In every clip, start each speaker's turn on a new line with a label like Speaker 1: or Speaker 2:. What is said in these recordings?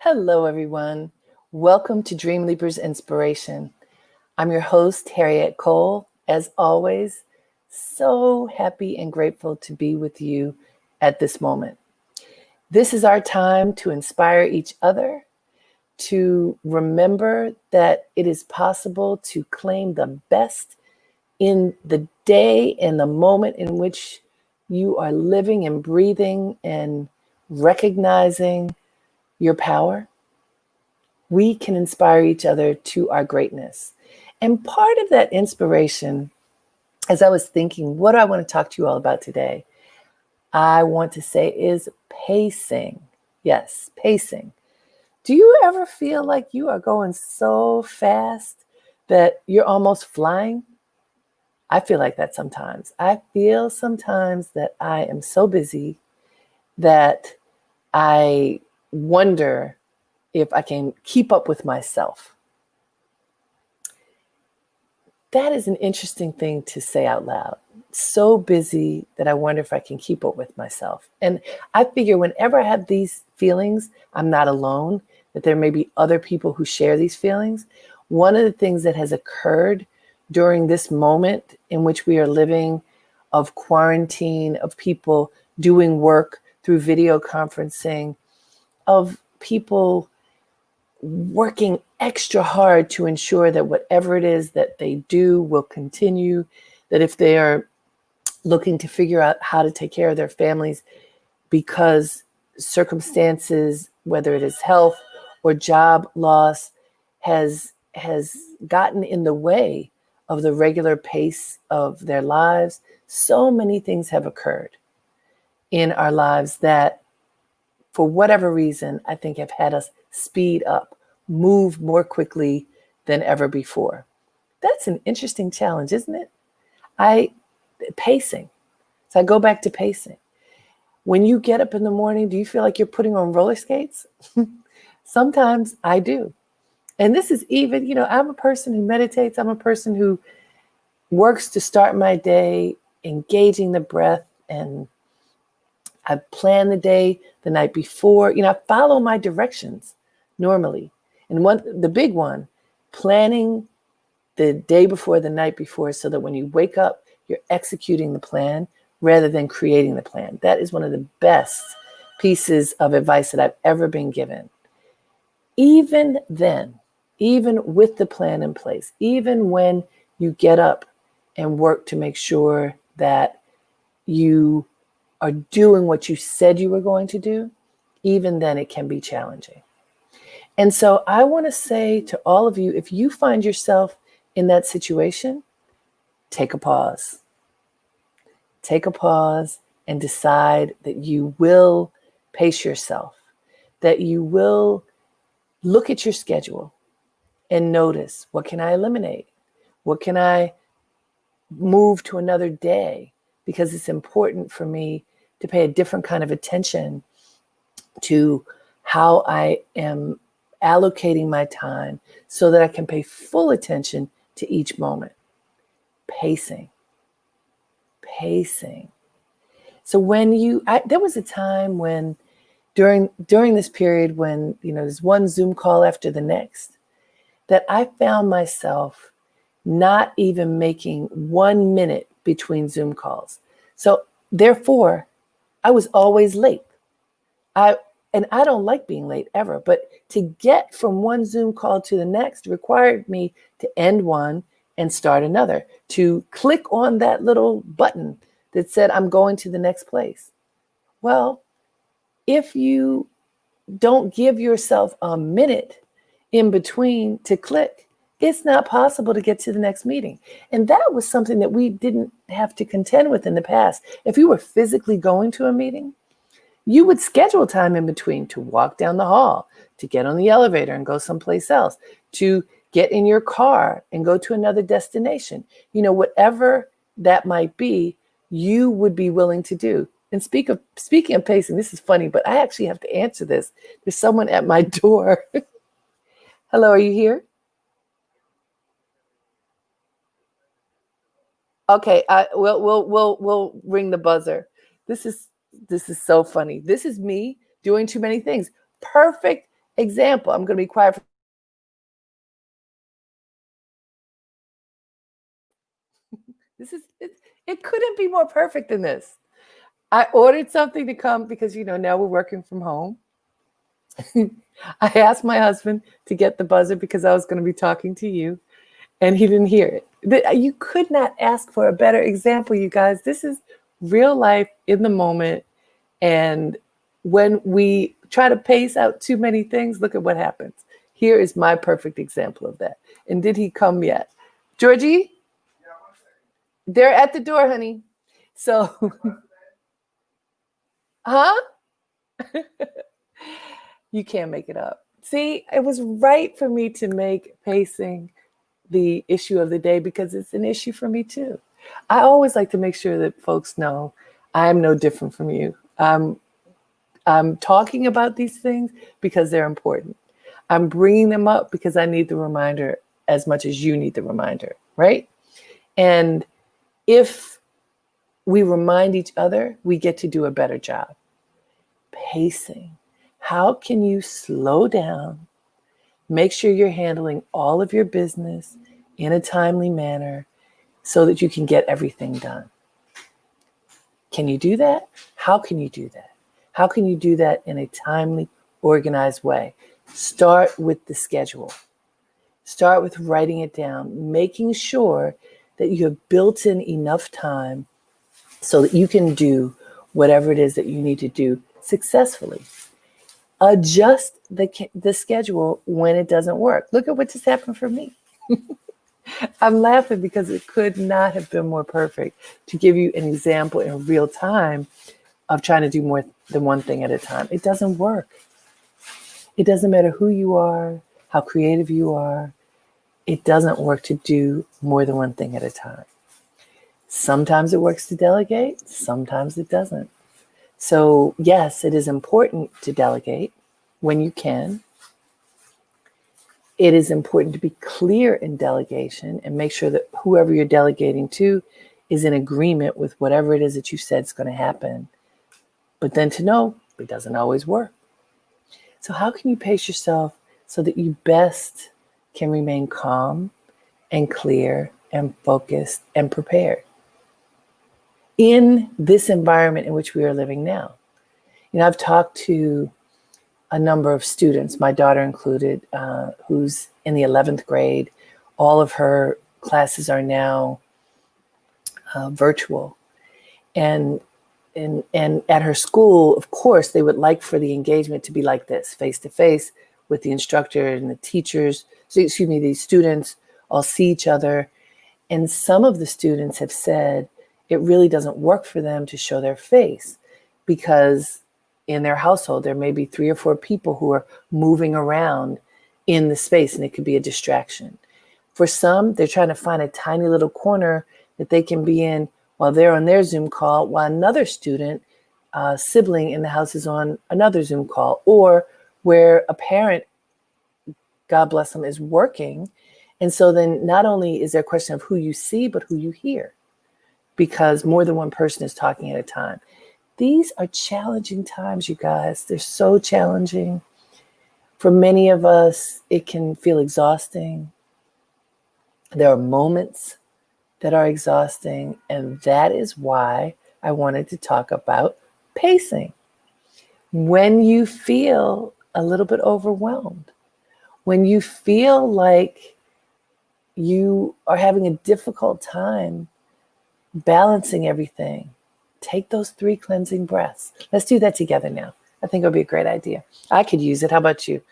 Speaker 1: Hello, everyone. Welcome to Dreamleapers Inspiration. I'm your host, Harriet Cole. As always, so happy and grateful to be with you at this moment. This is our time to inspire each other, to remember that it is possible to claim the best in the day and the moment in which you are living and breathing and recognizing your power. We can inspire each other to our greatness. And part of that inspiration, as I was thinking, what do I want to talk to you all about today? I want to say is pacing. Yes, pacing. Do you ever feel like you are going so fast that you're almost flying? I feel like that sometimes. I feel sometimes that I am so busy that I wonder if I can keep up with myself. That is an interesting thing to say out loud. So busy that I wonder if I can keep up with myself. And I figure whenever I have these feelings, I'm not alone, that there may be other people who share these feelings. One of the things that has occurred during this moment in which we are living of quarantine, of people doing work through video conferencing, of people working extra hard to ensure that whatever it is that they do will continue, that if they are looking to figure out how to take care of their families because circumstances, whether it is health or job loss, has gotten in the way of the regular pace of their lives. So many things have occurred in our lives that, for whatever reason, I think have had us speed up, move more quickly than ever before. That's an interesting challenge, isn't it? Pacing. So I go back to pacing. When you get up in the morning, do you feel like you're putting on roller skates? Sometimes I do. And this is even, I'm a person who meditates. I'm a person who works to start my day engaging the breath, and I plan the day the night before. I follow my directions normally. And the big one, planning the day before, the night before, so that when you wake up, you're executing the plan rather than creating the plan. That is one of the best pieces of advice that I've ever been given. Even then, even with the plan in place, even when you get up and work to make sure that you are doing what you said you were going to do, even then it can be challenging. And so I want to say to all of you, if you find yourself in that situation, take a pause. Take a pause and decide that you will pace yourself, that you will look at your schedule and notice, what can I eliminate? What can I move to another day? Because it's important for me to pay a different kind of attention to how I am allocating my time so that I can pay full attention to each moment. Pacing. So there was a time when during this period when, there's one Zoom call after the next, that I found myself not even making 1 minute between Zoom calls. So therefore, I was always late. I don't like being late ever, but to get from one Zoom call to the next required me to end one and start another, to click on that little button that said, I'm going to the next place. Well, if you don't give yourself a minute in between to click, it's not possible to get to the next meeting. And that was something that we didn't have to contend with in the past. If you were physically going to a meeting, you would schedule time in between to walk down the hall, to get on the elevator and go someplace else, to get in your car and go to another destination. Whatever that might be, you would be willing to do. And speaking of pacing, this is funny, but I actually have to answer this. There's someone at my door. Hello, are you here? Okay, we'll ring the buzzer. This is so funny. This is me doing too many things. Perfect Example, I'm going to be quiet for this is it couldn't be more perfect than this. I ordered something to come because now we're working from home. I asked my husband to get the buzzer because I was going to be talking to you, and he didn't hear it. You could not ask for a better example, you guys. This is real life in the moment. And when we try to pace out too many things, look at what happens. Here is my perfect example of that. And did he come yet? Georgie? They're at the door, honey. So, huh? You can't make it up. See, it was right for me to make pacing the issue of the day because it's an issue for me too. I always like to make sure that folks know I'm no different from you. I'm talking about these things because they're important. I'm bringing them up because I need the reminder as much as you need the reminder, right? And if we remind each other, we get to do a better job. Pacing. How can you slow down, make sure you're handling all of your business in a timely manner so that you can get everything done? Can you do that? How can you do that? How can you do that in a timely, organized way? Start with the schedule. Start with writing it down, making sure that you have built in enough time so that you can do whatever it is that you need to do successfully. Adjust the schedule when it doesn't work. Look at what just happened for me. I'm laughing because it could not have been more perfect to give you an example in real time of trying to do more than one thing at a time. It doesn't work. It doesn't matter who you are, how creative you are. It doesn't work to do more than one thing at a time. Sometimes it works to delegate, sometimes it doesn't. So yes, it is important to delegate when you can. It is important to be clear in delegation and make sure that whoever you're delegating to is in agreement with whatever it is that you said is going to happen. But then to know it doesn't always work. So how can you pace yourself so that you best can remain calm and clear and focused and prepared in this environment in which we are living now? I've talked to a number of students, my daughter included, who's in the 11th grade. All of her classes are now virtual. And at her school, of course, they would like for the engagement to be like this, face-to-face with the instructor and the teachers. So, the students all see each other. And some of the students have said it really doesn't work for them to show their face because in their household, there may be 3 or 4 people who are moving around in the space, and it could be a distraction. For some, they're trying to find a tiny little corner that they can be in while they're on their Zoom call, while another student, sibling in the house is on another Zoom call, or where a parent, God bless them, is working. And so then not only is there a question of who you see, but who you hear, because more than one person is talking at a time. These are challenging times, you guys. They're so challenging. For many of us, it can feel exhausting. There are moments that are exhausting, and that is why I wanted to talk about pacing. When you feel a little bit overwhelmed, when you feel like you are having a difficult time balancing everything, take those 3 cleansing breaths. Let's do that together now. I think it'll be a great idea. I could use it. How about you?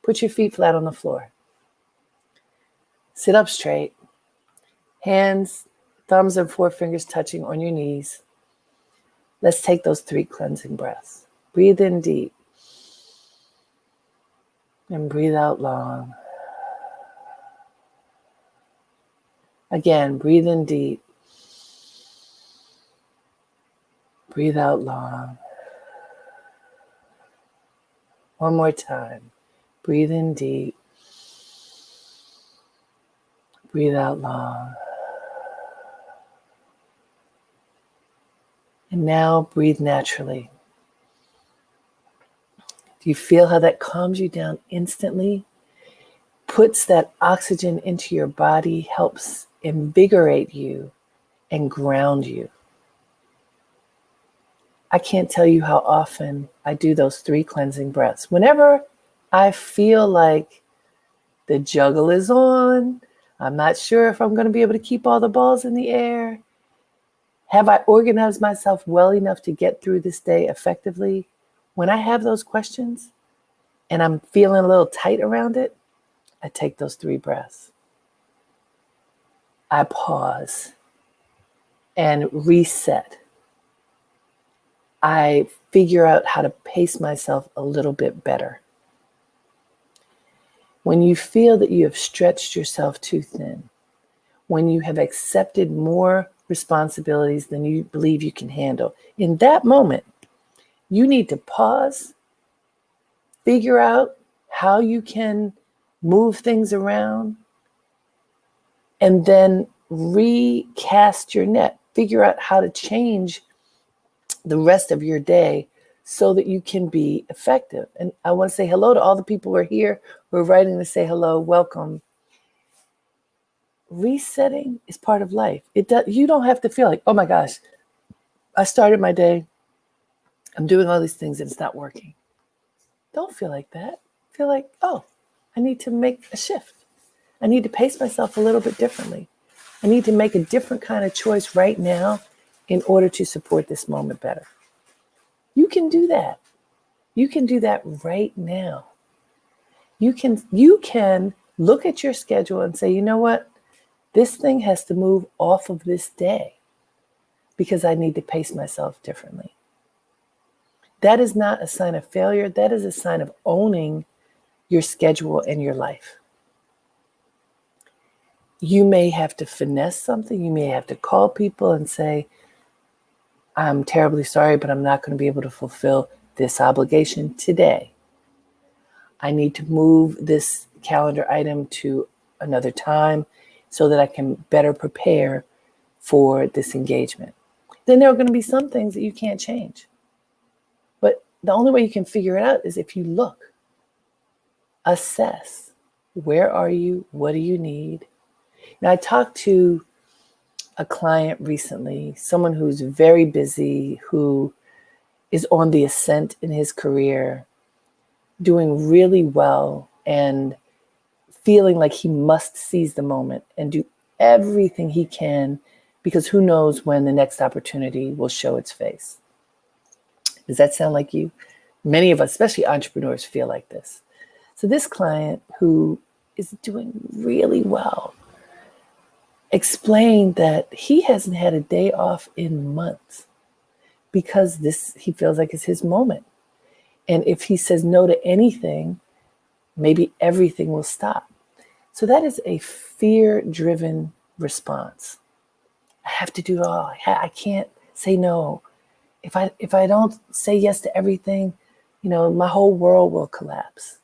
Speaker 1: Put your feet flat on the floor. Sit up straight. Hands, thumbs and forefingers touching on your knees. Let's take those 3 cleansing breaths. Breathe in deep. And breathe out long. Again, breathe in deep. Breathe out long. One more time. Breathe in deep. Breathe out long. And now breathe naturally. You feel how that calms you down instantly, puts that oxygen into your body, helps invigorate you and ground you. I can't tell you how often I do those 3 cleansing breaths. Whenever I feel like the juggle is on, I'm not sure if I'm going to be able to keep all the balls in the air. Have I organized myself well enough to get through this day effectively? When I have those questions and I'm feeling a little tight around it, I take those 3 breaths. I pause and reset. I figure out how to pace myself a little bit better. When you feel that you have stretched yourself too thin, when you have accepted more responsibilities than you believe you can handle, in that moment, you need to pause, figure out how you can move things around, and then recast your net. Figure out how to change the rest of your day so that you can be effective. And I want to say hello to all the people who are here, who are writing to say hello, welcome. Resetting is part of life. You don't have to feel like, oh my gosh, I started my day, I'm doing all these things and it's not working. Don't feel like that. Feel like, oh, I need to make a shift. I need to pace myself a little bit differently. I need to make a different kind of choice right now in order to support this moment better. You can do that. You can do that right now. You can look at your schedule and say, you know what? This thing has to move off of this day because I need to pace myself differently. That is not a sign of failure. That is a sign of owning your schedule and your life. You may have to finesse something. You may have to call people and say, I'm terribly sorry, but I'm not going to be able to fulfill this obligation today. I need to move this calendar item to another time so that I can better prepare for this engagement. Then there are going to be some things that you can't change. But the only way you can figure it out is if you look, assess, where are you? What do you need? Now, I talked to a client recently, someone who's very busy, who is on the ascent in his career, doing really well and feeling like he must seize the moment and do everything he can because who knows when the next opportunity will show its face. Does that sound like you? Many of us, especially entrepreneurs, feel like this. So this client who is doing really well explained that he hasn't had a day off in months because he feels like it's his moment. And if he says no to anything, maybe everything will stop. So that is a fear-driven response. I have to do it all. I can't say no. If I don't say yes to everything, my whole world will collapse.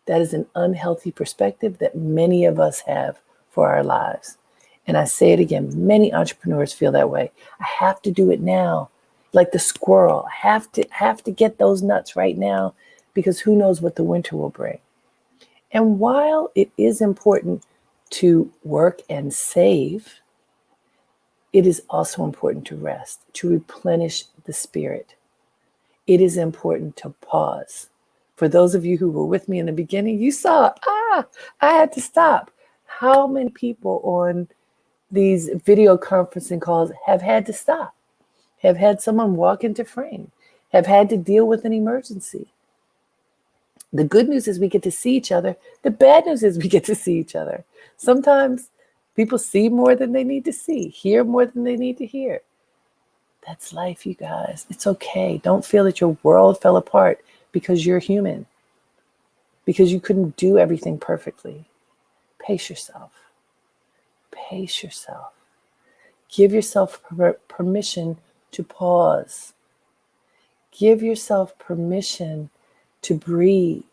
Speaker 1: That is an unhealthy perspective that many of us have for our lives. And I say it again, many entrepreneurs feel that way. I have to do it now. Like the squirrel, I have to get those nuts right now because who knows what the winter will bring. And while it is important to work and save, it is also important to rest, to replenish the spirit. It is important to pause. For those of you who were with me in the beginning, you saw, I had to stop. How many people on these video conferencing calls have had to stop, have had someone walk into frame, have had to deal with an emergency? The good news is we get to see each other. The bad news is we get to see each other. Sometimes people see more than they need to see, hear more than they need to hear. That's life, you guys. It's okay. Don't feel that your world fell apart because you're human, because you couldn't do everything perfectly. Pace yourself. Pace yourself. Give yourself permission to pause. Give yourself permission to breathe.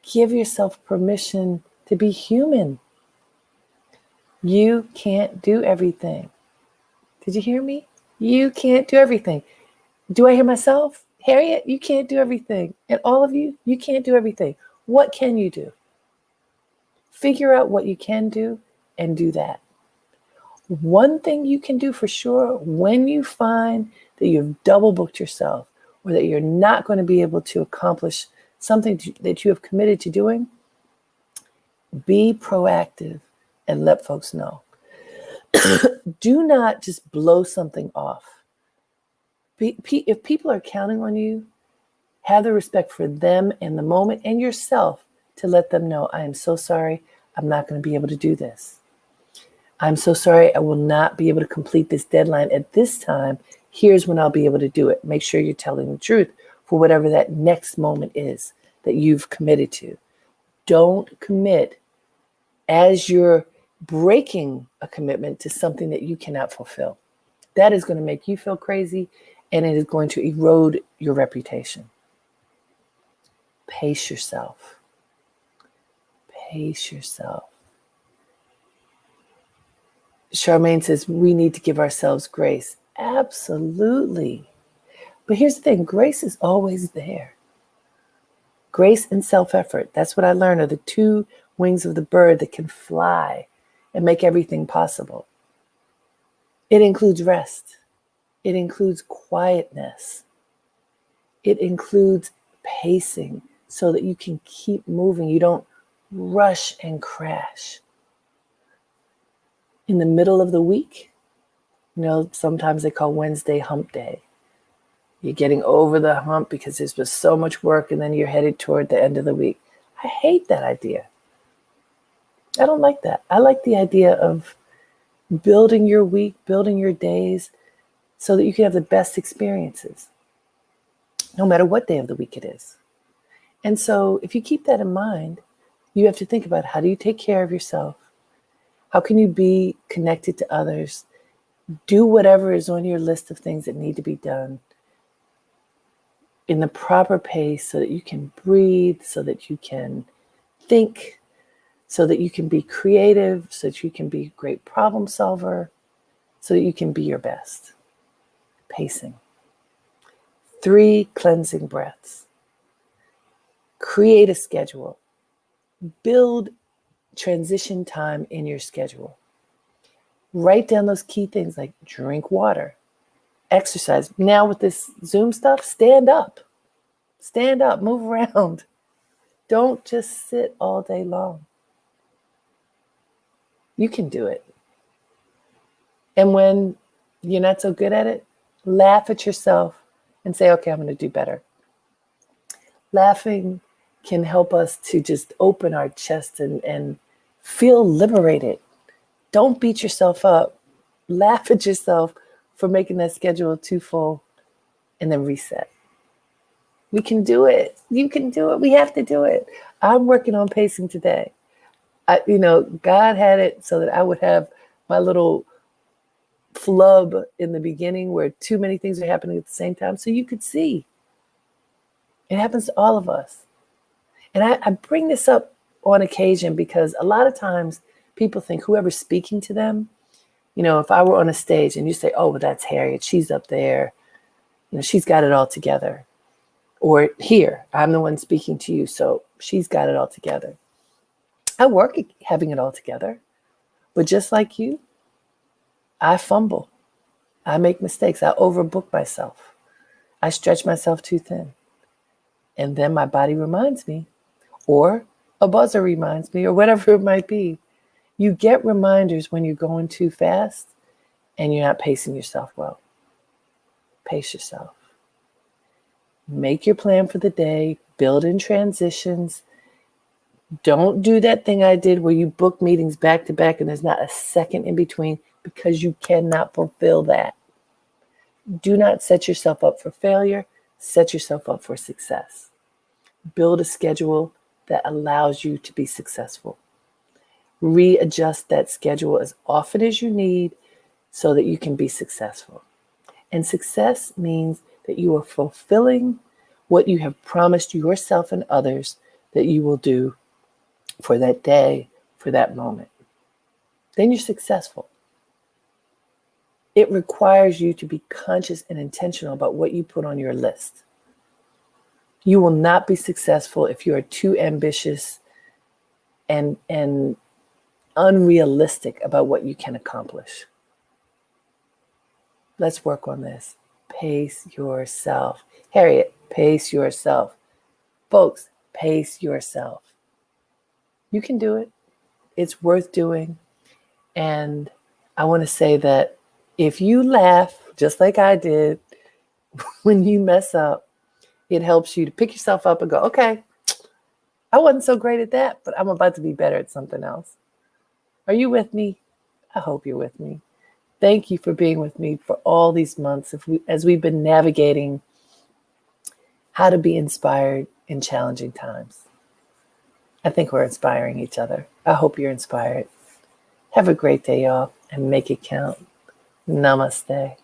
Speaker 1: Give yourself permission to be human. You can't do everything. Did you hear me? You can't do everything. Do I hear myself? Harriet, you can't do everything. And all of you, you can't do everything. What can you do? Figure out what you can do and do that. One thing you can do for sure, when you find that you've double booked yourself or that you're not going to be able to accomplish something that you have committed to doing, be proactive and let folks know. Do not just blow something off. If people are counting on you, have the respect for them and the moment and yourself to let them know, I am so sorry, I'm not going to be able to do this. I'm so sorry, I will not be able to complete this deadline at this time. Here's when I'll be able to do it. Make sure you're telling the truth for whatever that next moment is that you've committed to. Don't commit as you're breaking a commitment to something that you cannot fulfill. That is going to make you feel crazy, and it is going to erode your reputation. Pace yourself. Pace yourself. Charmaine says we need to give ourselves grace. Absolutely. But here's the thing, grace is always there. Grace and self-effort, that's what I learned, are the two wings of the bird that can fly and make everything possible. It includes rest. It includes quietness. It includes pacing so that you can keep moving. You don't rush and crash. In the middle of the week, sometimes they call Wednesday hump day. You're getting over the hump because there's been so much work and then you're headed toward the end of the week. I hate that idea. I don't like that. I like the idea of building your week, building your days so that you can have the best experiences, no matter what day of the week it is. And so if you keep that in mind, you have to think about, how do you take care of yourself? How can you be connected to others? Do whatever is on your list of things that need to be done in the proper pace so that you can breathe, so that you can think, so that you can be creative, so that you can be a great problem solver, so that you can be your best. Pacing. 3 cleansing breaths. Create a schedule. Build transition time in your schedule. Write down those key things like drink water, exercise. Now with this Zoom stuff, stand up, move around. Don't just sit all day long. You can do it. And when you're not so good at it, laugh at yourself and say, okay, I'm going to do better. Laughing can help us to just open our chest and feel liberated. Don't beat yourself up. Laugh at yourself for making that schedule too full and then reset. We can do it. You can do it. We have to do it. I'm working on pacing today. God had it so that I would have my little flub in the beginning where too many things are happening at the same time. So you could see. It happens to all of us. And I bring this up on occasion because a lot of times people think whoever's speaking to them, if I were on a stage and you say, oh, well, that's Harriet, she's up there, she's got it all together. Or here, I'm the one speaking to you, so she's got it all together. I work at having it all together, but just like you, I fumble. I make mistakes. I overbook myself. I stretch myself too thin. And then my body reminds me, or a buzzer reminds me, or whatever it might be. You get reminders when you're going too fast and you're not pacing yourself well. Pace yourself. Make your plan for the day. Build in transitions. Don't do that thing I did where you book meetings back to back and there's not a second in between, because you cannot fulfill that. Do not set yourself up for failure. Set yourself up for success. Build a schedule that allows you to be successful. Readjust that schedule as often as you need so that you can be successful. And success means that you are fulfilling what you have promised yourself and others that you will do for that day, for that moment. Then you're successful. It requires you to be conscious and intentional about what you put on your list. You will not be successful if you are too ambitious and unrealistic about what you can accomplish. Let's work on this. Pace yourself. Harriet, pace yourself. Folks, pace yourself. You can do it. It's worth doing. And I want to say that if you laugh, just like I did, when you mess up, it helps you to pick yourself up and go, okay, I wasn't so great at that, but I'm about to be better at something else. Are you with me? I hope you're with me. Thank you for being with me for all these months as we've been navigating how to be inspired in challenging times. I think we're inspiring each other. I hope you're inspired. Have a great day, y'all, and make it count. Namaste.